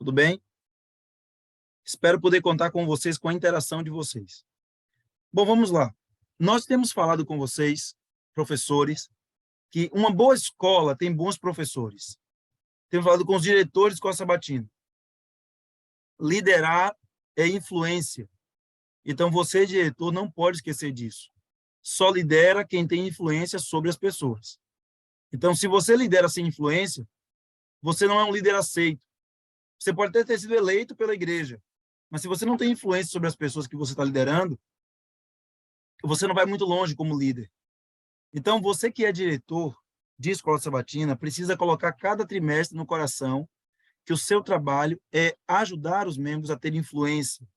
Tudo bem? Espero poder contar com vocês, com a interação de vocês. Bom, vamos lá. Nós temos falado com vocês, professores, que uma boa escola tem bons professores. Temos falado com os diretores de escola sabatina. Liderar é influência. Então, você, diretor, não pode esquecer disso. Só lidera quem tem influência sobre as pessoas. Então, se você lidera sem influência, você não é um líder aceito. Você pode até ter sido eleito pela igreja, mas se você não tem influência sobre as pessoas que você está liderando, você não vai muito longe como líder. Então, você que é diretor de escola sabatina, precisa colocar cada trimestre no coração que o seu trabalho é ajudar os membros a ter influência.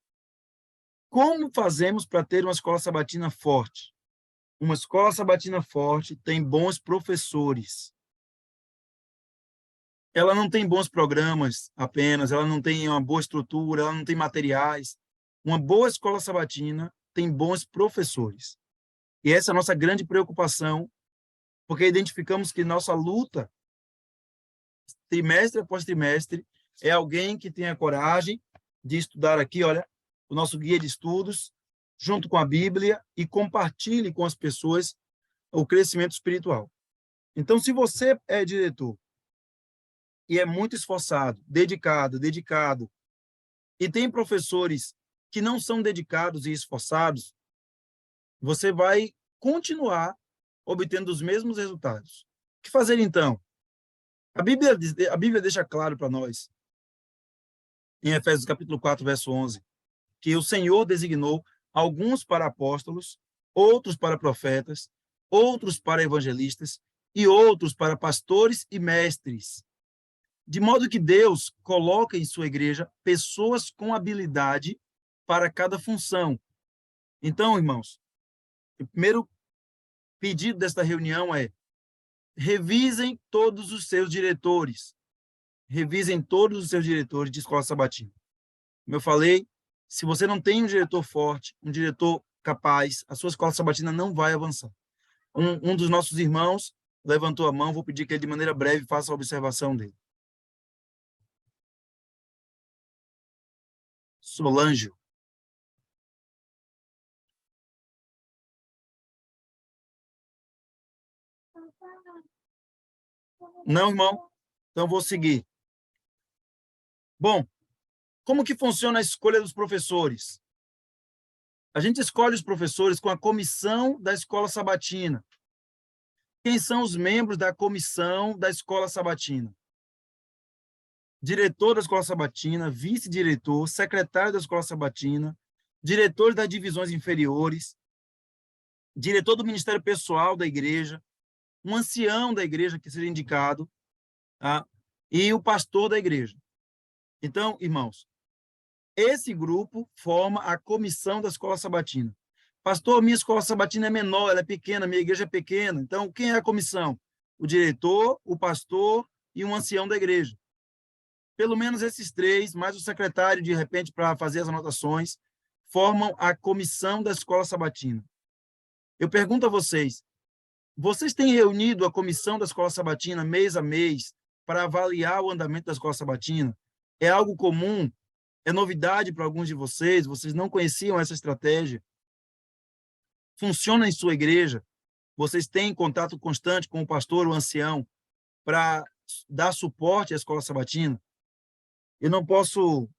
Como fazemos para ter uma escola sabatina forte? Uma escola sabatina forte tem bons professores. Ela não tem bons programas apenas, ela não tem uma boa estrutura, ela não tem materiais. Uma boa escola sabatina tem bons professores. E essa é a nossa grande preocupação, porque identificamos que nossa luta, trimestre após trimestre, é alguém que tenha coragem de estudar aqui, olha, o nosso guia de estudos, junto com a Bíblia, e compartilhe com as pessoas o crescimento espiritual. Então, se você é diretor e é muito esforçado, dedicado, e tem professores que não são dedicados e esforçados, você vai continuar obtendo os mesmos resultados. O que fazer, então? A Bíblia deixa claro para nós, em Efésios capítulo 4, verso 11, que o Senhor designou alguns para apóstolos, outros para profetas, outros para evangelistas e outros para pastores e mestres. De modo que Deus coloca em sua igreja pessoas com habilidade para cada função. Então, irmãos, o primeiro pedido desta reunião é: revisem todos os seus diretores. Revisem todos os seus diretores de escola sabatina. Como eu falei, se você não tem um diretor forte, um diretor capaz, a sua escola sabatina não vai avançar. Um dos nossos irmãos levantou a mão, vou pedir que ele, de maneira breve, faça a observação dele. Solange. Não, irmão? Então, vou seguir. Bom, como que funciona a escolha dos professores? A gente escolhe os professores com a comissão da escola sabatina. Quem são os membros da comissão da escola sabatina? Diretor da escola sabatina, vice-diretor, secretário da escola sabatina, diretor das divisões inferiores, diretor do ministério pessoal da igreja, um ancião da igreja que seja indicado, tá? E o pastor da igreja. Então, irmãos, esse grupo forma a comissão da escola sabatina. Pastor, minha escola sabatina é menor, ela é pequena, minha igreja é pequena. Então, quem é a comissão? O diretor, o pastor e um ancião da igreja. Pelo menos esses três, mais o secretário, de repente, para fazer as anotações, formam a comissão da escola sabatina. Eu pergunto a vocês, vocês têm reunido a comissão da escola sabatina mês a mês para avaliar o andamento da escola sabatina? É algo comum? É novidade para alguns de vocês? Vocês não conheciam essa estratégia? Funciona em sua igreja? Vocês têm contato constante com o pastor ou ancião para dar suporte à escola sabatina? Eu não posso...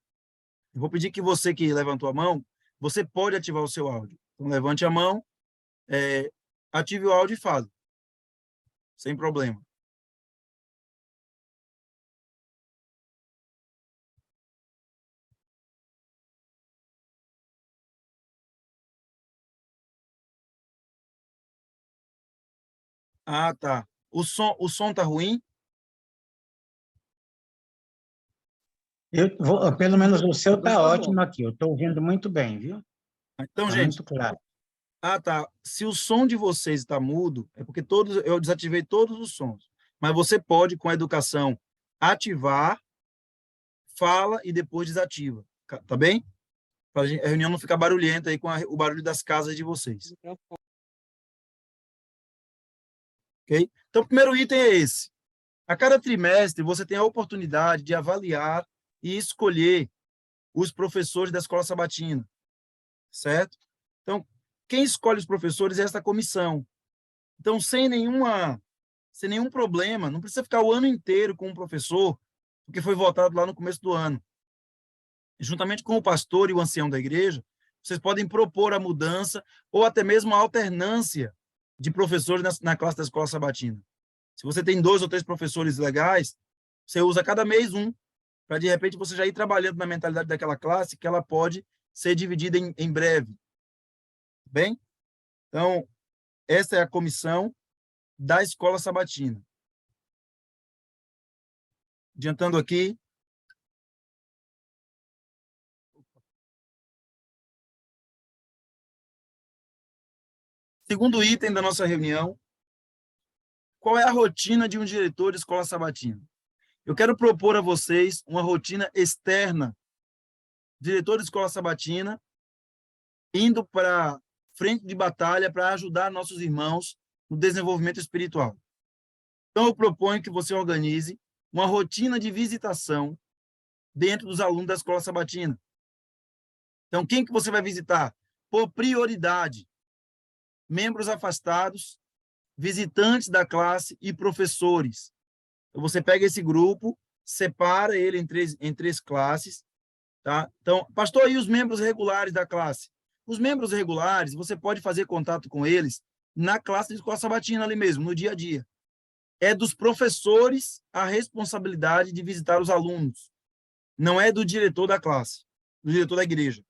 Eu vou pedir que você que levantou a mão, você pode ativar o seu áudio. Então, levante a mão, ative o áudio e fale. Sem problema. Ah, tá. O som tá ruim? Pelo menos o seu Então, está tá ótimo bom. aqui. Eu estou ouvindo muito bem, viu? Então, Está gente, muito claro. tá. Se o som de vocês está mudo, é porque eu desativei todos os sons. Mas você pode, com a educação, ativar, fala e depois desativa. Tá bem? Para a reunião não ficar barulhenta aí com o barulho das casas de vocês. Ok? Então, o primeiro item é esse. A cada trimestre, você tem a oportunidade de avaliar e escolher os professores da escola sabatina, certo? Então, quem escolhe os professores é essa comissão. Então, sem nenhum problema, não precisa ficar o ano inteiro com um professor, porque foi votado lá no começo do ano. Juntamente com o pastor e o ancião da igreja, vocês podem propor a mudança ou até mesmo a alternância de professores na classe da escola sabatina. Se você tem 2 ou 3 professores legais, você usa cada mês um, para de repente você já ir trabalhando na mentalidade daquela classe, que ela pode ser dividida em breve. Bem? Então, essa é a comissão da escola sabatina. Adiantando aqui. Segundo item da nossa reunião, qual é a rotina de um diretor de escola sabatina? Eu quero propor a vocês uma rotina externa. Diretor de escola sabatina, indo para frente de batalha para ajudar nossos irmãos no desenvolvimento espiritual. Então, eu proponho que você organize uma rotina de visitação dentro dos alunos da escola sabatina. Então, quem que você vai visitar? Por prioridade, membros afastados, visitantes da classe e professores. Então, você pega esse grupo, separa ele em três classes, tá? Então, pastor, e os membros regulares da classe? Os membros regulares, você pode fazer contato com eles na classe de escola sabatina ali mesmo, no dia a dia. É dos professores a responsabilidade de visitar os alunos. Não é do diretor da classe, do diretor da igreja.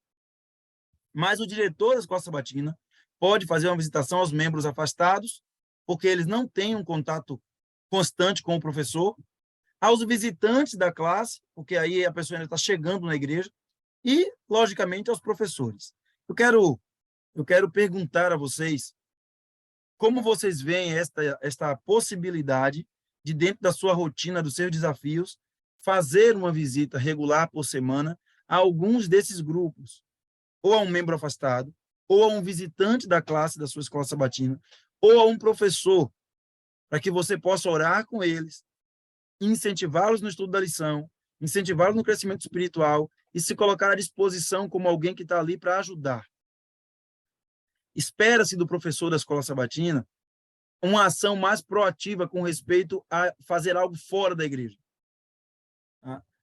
Mas o diretor da escola sabatina pode fazer uma visitação aos membros afastados, porque eles não têm um contato constante com o professor, aos visitantes da classe, porque aí a pessoa ainda está chegando na igreja, e, logicamente, aos professores. Eu quero perguntar a vocês como vocês veem esta possibilidade de, dentro da sua rotina, dos seus desafios, fazer uma visita regular por semana a alguns desses grupos, ou a um membro afastado, ou a um visitante da classe da sua escola sabatina, ou a um professor, para que você possa orar com eles, incentivá-los no estudo da lição, incentivá-los no crescimento espiritual e se colocar à disposição como alguém que está ali para ajudar. Espera-se do professor da escola sabatina uma ação mais proativa com respeito a fazer algo fora da igreja.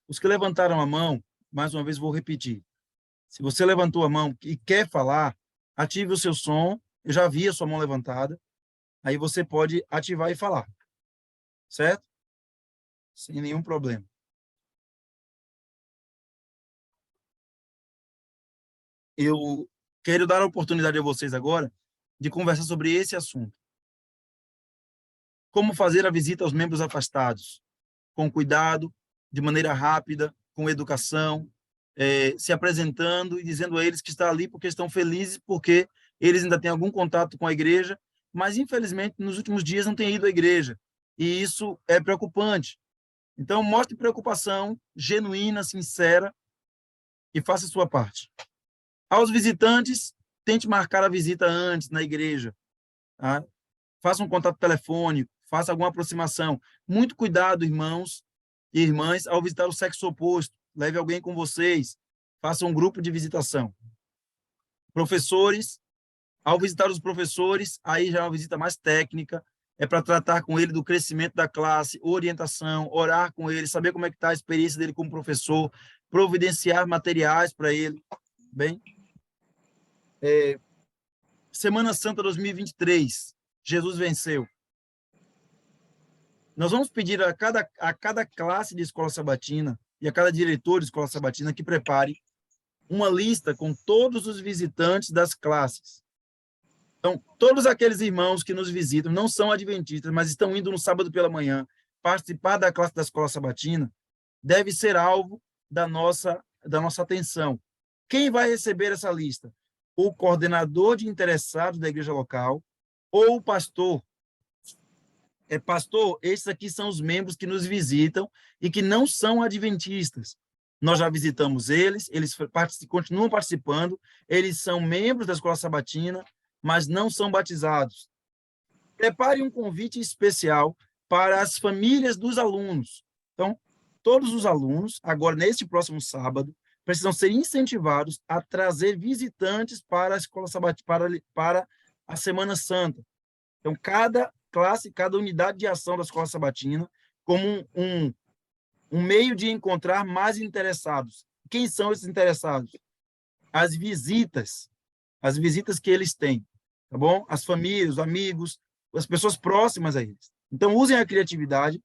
Os que levantaram a mão, mais uma vez vou repetir. Se você levantou a mão e quer falar, ative o seu som. Eu já vi a sua mão levantada. Aí você pode ativar e falar. Certo? Sem nenhum problema. Eu quero dar a oportunidade a vocês agora de conversar sobre esse assunto. Como fazer a visita aos membros afastados? Com cuidado, de maneira rápida, com educação, se apresentando e dizendo a eles que está ali porque estão felizes, porque eles ainda têm algum contato com a igreja, mas, infelizmente, nos últimos dias não têm ido à igreja. E isso é preocupante. Então, mostre preocupação genuína, sincera, e faça a sua parte. Aos visitantes, tente marcar a visita antes na igreja. Tá? Faça um contato telefônico, faça alguma aproximação. Muito cuidado, irmãos e irmãs, ao visitar o sexo oposto. Leve alguém com vocês. Faça um grupo de visitação. Professores, ao visitar os professores, aí já é uma visita mais técnica, é para tratar com ele do crescimento da classe, orientação, orar com ele, saber como é que está a experiência dele como professor, providenciar materiais para ele. Bem, Semana Santa 2023, Jesus venceu. Nós vamos pedir a cada classe de escola sabatina e a cada diretor de escola sabatina que prepare uma lista com todos os visitantes das classes. Então, todos aqueles irmãos que nos visitam não são adventistas, mas estão indo no sábado pela manhã participar da classe da escola sabatina, deve ser alvo da nossa atenção. Quem vai receber essa lista? O coordenador de interessados da igreja local ou o pastor. Pastor, esses aqui são os membros que nos visitam e que não são adventistas. Nós já visitamos eles continuam participando, eles são membros da escola sabatina, mas não são batizados. Prepare um convite especial para as famílias dos alunos. Então, todos os alunos, agora neste próximo sábado, precisam ser incentivados a trazer visitantes para a Escola Sabatina, para a Semana Santa. Então, cada classe, cada unidade de ação da Escola Sabatina, como um meio de encontrar mais interessados. Quem são esses interessados? As visitas que eles têm, tá bom? As famílias, os amigos, as pessoas próximas a eles. Então, usem a criatividade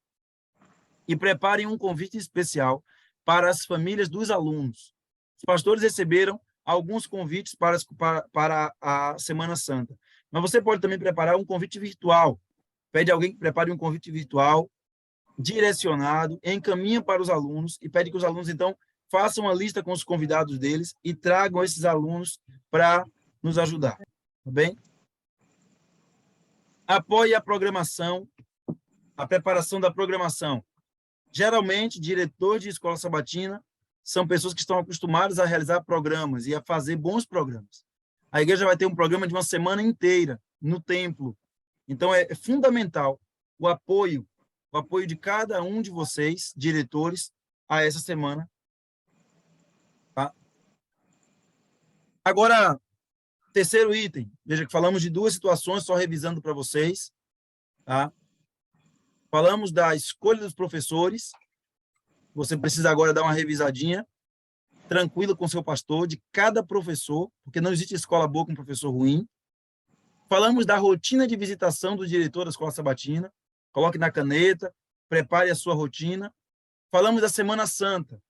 e preparem um convite especial para as famílias dos alunos. Os pastores receberam alguns convites para a Semana Santa, mas você pode também preparar um convite virtual. Pede alguém que prepare um convite virtual direcionado, encaminha para os alunos e pede que os alunos, então, façam uma lista com os convidados deles e tragam esses alunos para nos ajudar, tá bem? Apoie a programação, a preparação da programação. Geralmente, diretor de escola sabatina são pessoas que estão acostumadas a realizar programas e a fazer bons programas. A igreja vai ter um programa de uma semana inteira no templo. Então, é fundamental o apoio de cada um de vocês, diretores, a essa semana. Tá? Agora, terceiro item. Veja que falamos de duas situações, só revisando para vocês. Tá? Falamos da escolha dos professores. Você precisa agora dar uma revisadinha, tranquila com seu pastor, de cada professor, porque não existe escola boa com professor ruim. Falamos da rotina de visitação do diretor da escola sabatina. Coloque na caneta, prepare a sua rotina. Falamos da Semana Santa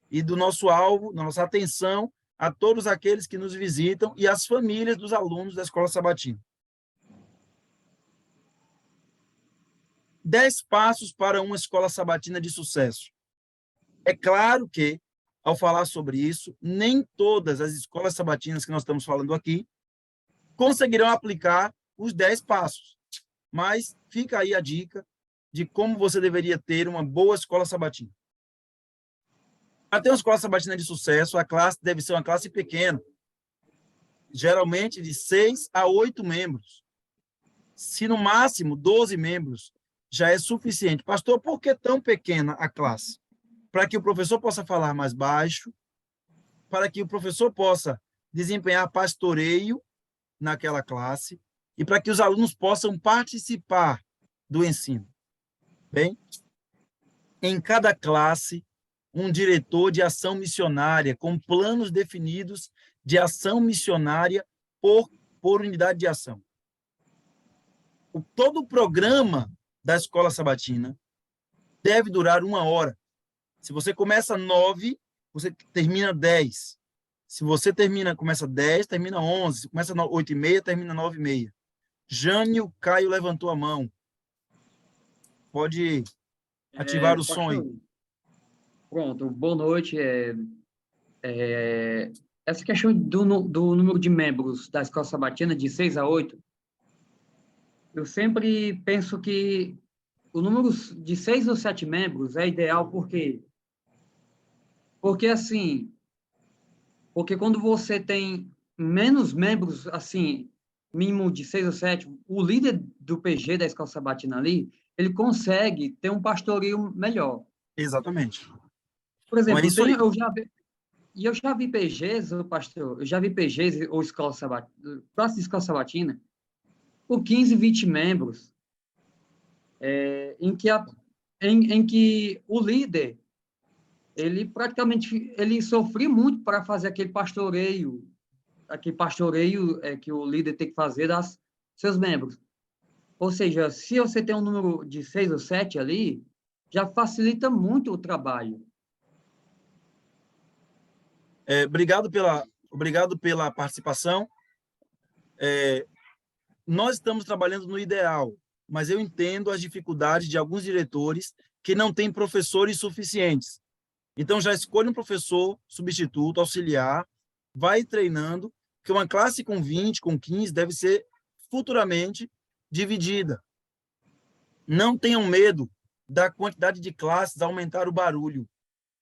e do nosso alvo, da nossa atenção a todos aqueles que nos visitam e as famílias dos alunos da escola sabatina. 10 passos para uma escola sabatina de sucesso. É claro que, ao falar sobre isso, nem todas as escolas sabatinas que nós estamos falando aqui conseguirão aplicar os 10 passos. Mas fica aí a dica de como você deveria ter uma boa escola sabatina. Para ter uma escola sabatina de sucesso, a classe deve ser uma classe pequena, geralmente de 6 a 8 membros. Se no máximo 12 membros já é suficiente. Pastor, por que tão pequena a classe? Para que o professor possa falar mais baixo, para que o professor possa desempenhar pastoreio naquela classe e para que os alunos possam participar do ensino. Bem, em cada classe, um diretor de ação missionária, com planos definidos de ação missionária por unidade de ação. Todo o programa da escola sabatina deve durar 1 hora. Se você começa 9, você termina 10. Se você começa 10, termina 11. Se começa 8h30, termina 9h30. Jânio Caio levantou a mão. Pode ativar o som aí. Pronto, boa noite. Essa questão do número de membros da escola sabatina, de 6 a 8, eu sempre penso que o número de 6 ou 7 membros é ideal, porque assim, porque quando você tem menos membros, assim, mínimo de 6 ou 7, o líder do PG da escola sabatina ali, ele consegue ter um pastoreio melhor. Exatamente. Por exemplo, Então, eu já vi PGs, pastor, eu já vi PGs ou classe de escola sabatina com 15, 20 membros, em que o líder, ele praticamente sofria muito para fazer aquele pastoreio que o líder tem que fazer das seus membros. Ou seja, se você tem um número de 6 ou 7 ali, já facilita muito o trabalho. Obrigado pela participação. Nós estamos trabalhando no ideal, mas eu entendo as dificuldades de alguns diretores que não têm professores suficientes. Então, já escolha um professor substituto, auxiliar, vai treinando, porque uma classe com 20, com 15, deve ser futuramente dividida. Não tenham medo da quantidade de classes aumentar o barulho.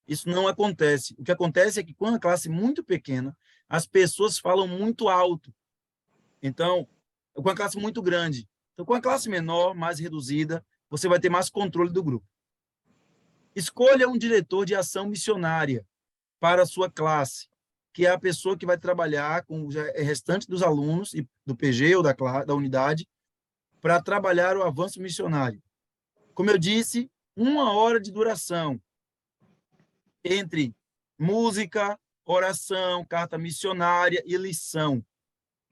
Isso não acontece. O que acontece é que, com uma classe muito pequena, as pessoas falam muito alto. Então, com uma classe muito grande. Então, com a classe menor, mais reduzida, você vai ter mais controle do grupo. Escolha um diretor de ação missionária para a sua classe, que é a pessoa que vai trabalhar com o restante dos alunos e do PG ou da unidade para trabalhar o avanço missionário. Como eu disse, 1 hora de duração entre música, oração, carta missionária e lição.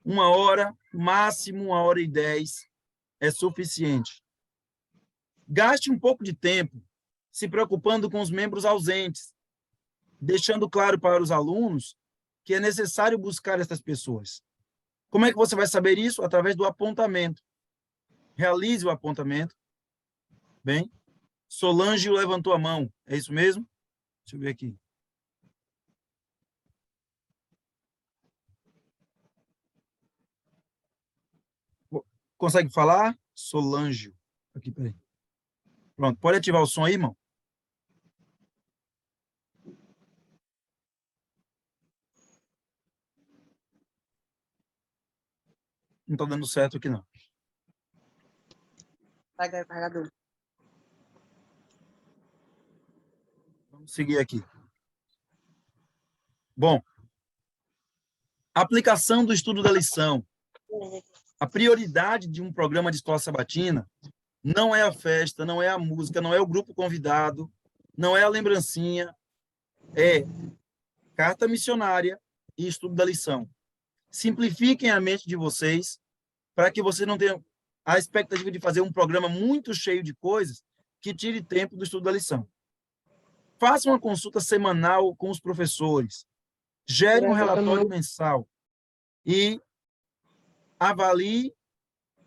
1 hora, máximo 1h10 é suficiente. Gaste um pouco de tempo se preocupando com os membros ausentes, deixando claro para os alunos que é necessário buscar essas pessoas. Como é que você vai saber isso? Através do apontamento. Realize o apontamento. Bem, Solange levantou a mão. É isso mesmo? Deixa eu ver aqui. Consegue falar? Solange. Aqui, peraí. Pronto, pode ativar o som aí, irmão? Não está dando certo aqui, não. Vai ganhar o carregador. Vamos seguir aqui. Bom, aplicação do estudo da lição. A prioridade de um programa de escola sabatina não é a festa, não é a música, não é o grupo convidado, não é a lembrancinha, é carta missionária e estudo da lição. Simplifiquem a mente de vocês para que você não tenha a expectativa de fazer um programa muito cheio de coisas que tire tempo do estudo da lição. Faça uma consulta semanal com os professores. Gere um relatório mensal e avalie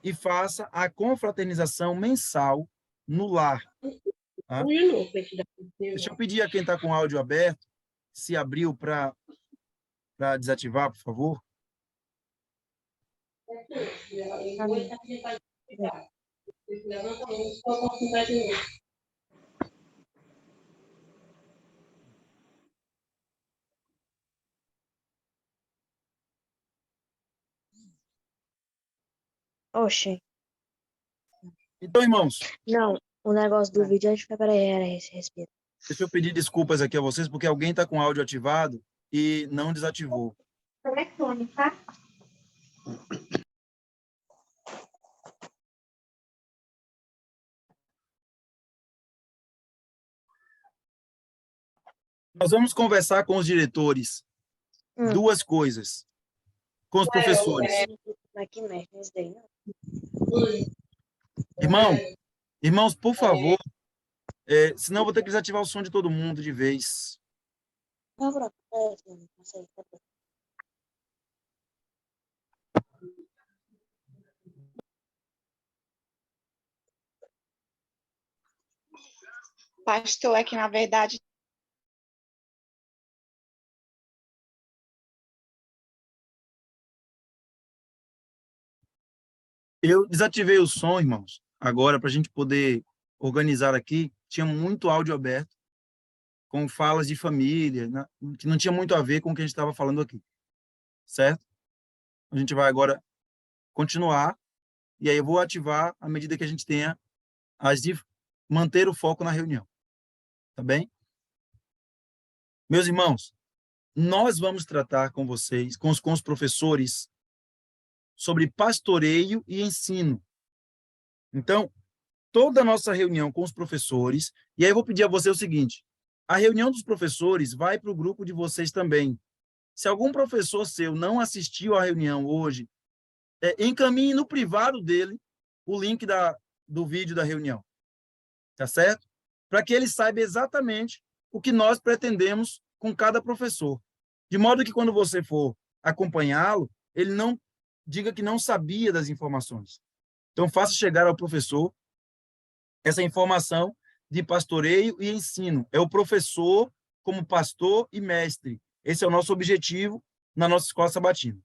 e faça a confraternização mensal no lar. Tá? Deixa eu pedir a quem está com o áudio aberto, se abriu para desativar, por favor. Oxê. Então, irmãos, Não, o negócio do vídeo, peraí, era esse, respira. deixa eu pedir desculpas aqui a vocês, porque alguém está com o áudio ativado e não desativou. Telefone, tá? Nós vamos conversar com os diretores. Duas coisas. Com os professores. Aqui mexe nisso daí, não? Irmãos, por favor, senão eu vou ter que desativar o som de todo mundo de vez. Não, pronto. Não sei, tá bom. Pastor, é que na verdade Eu desativei o som, irmãos, agora para a gente poder organizar aqui. Tinha muito áudio aberto, com falas de família, né, que não tinha muito a ver com o que a gente estava falando aqui. Certo? A gente vai agora continuar, e aí eu vou ativar à medida que a gente tenha as de manter o foco na reunião. Tá bem? Meus irmãos, nós vamos tratar com vocês, com os professores, sobre pastoreio e ensino. Então, toda a nossa reunião com os professores, e aí eu vou pedir a você o seguinte, a reunião dos professores vai para o grupo de vocês também. Se algum professor seu não assistiu à reunião hoje, encaminhe no privado dele o link do vídeo da reunião. Tá certo? Para que ele saiba exatamente o que nós pretendemos com cada professor. De modo que quando você for acompanhá-lo, ele não diga que não sabia das informações. Então, faça chegar ao professor essa informação de pastoreio e ensino. É o professor como pastor e mestre. Esse é o nosso objetivo na nossa escola sabatina.